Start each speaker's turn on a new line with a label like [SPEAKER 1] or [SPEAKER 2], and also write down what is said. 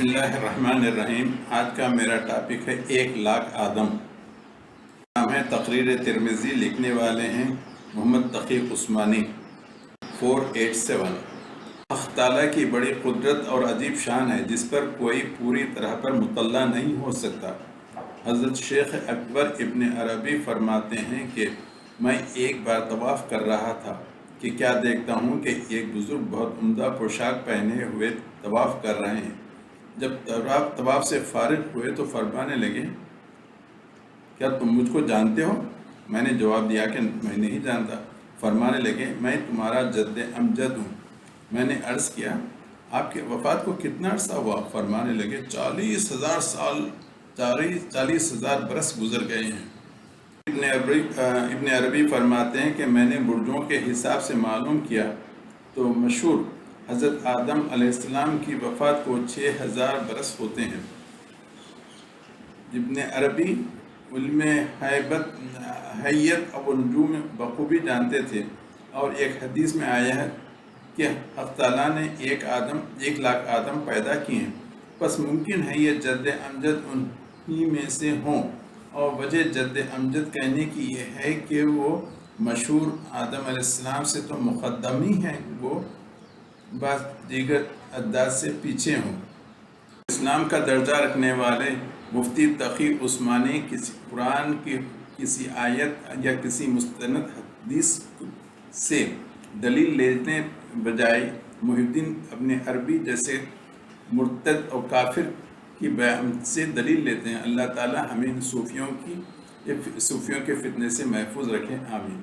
[SPEAKER 1] बिस्मिल्लाहिर्रहमानिर्रहीम। आज का मेरा टॉपिक है 1,00,000 आदम। नाम है तकरीर तिरमिज़ी, लिखने वाले हैं मोहम्मद तक़ी उस्मानी 487। अल्लाह ताला की बड़ी कुदरत और अजीब शान है जिस पर कोई पूरी तरह पर मुतल्ला नहीं हो सकता। हज़रत शेख अकबर इब्न अरबी फरमाते हैं कि मैं एक बार तवाफ़ कर रहा था कि क्या देखता हूँ कि एक बुज़ुर्ग बहुत उम्दा पोशाक पहने हुए तवाफ़ कर रहे हैं। जब तवाफ़ से फारिग हुए तो फरमाने लगे, क्या तुम मुझको जानते हो? मैंने जवाब दिया कि मैं नहीं जानता। फरमाने लगे, मैं तुम्हारा जद्द अमजद हूँ। मैंने अर्ज़ किया, आपकी वफ़ात को कितना अर्सा हुआ? फरमाने लगे, 40,000 साल, 40,000 बरस गुज़र गए हैं। इब्न अरबी फरमाते हैं कि मैंने बुर्जों के हिसाब से मालूम किया तो मशहूर हज़रत आदम अलैहिस्सलाम की वफ़ात को 6,000 बरस होते हैं। इब्न अरबी उल्म हैयत और नजूम बखूबी जानते थे और एक हदीस में आया है कि अल्लाह ताला ने 1,00,000 आदम पैदा किए हैं, बस मुमकिन है ये जद्द अमजद उन्हीं में से हों। और वजह जद्द अमजद कहने की ये है कि वो मशहूर आदम अलैहिस्सलाम से तो मुक़द्दम ही हैं, वो बस दीगर अदाद से पीछे हों। इस्लाम का दर्जा रखने वाले मुफ्ती तक़ी उस्मानी किसी कुरान की किसी आयत या किसी मुस्तनद हदीस से दलील लेने बजाय मुहिद्दीन इब्न अरबी जैसे मुर्तद और काफिर की बयान से दलील लेते हैं। अल्लाह ताला हमें इन सूफियों के फितने से महफूज रखें, आमीन।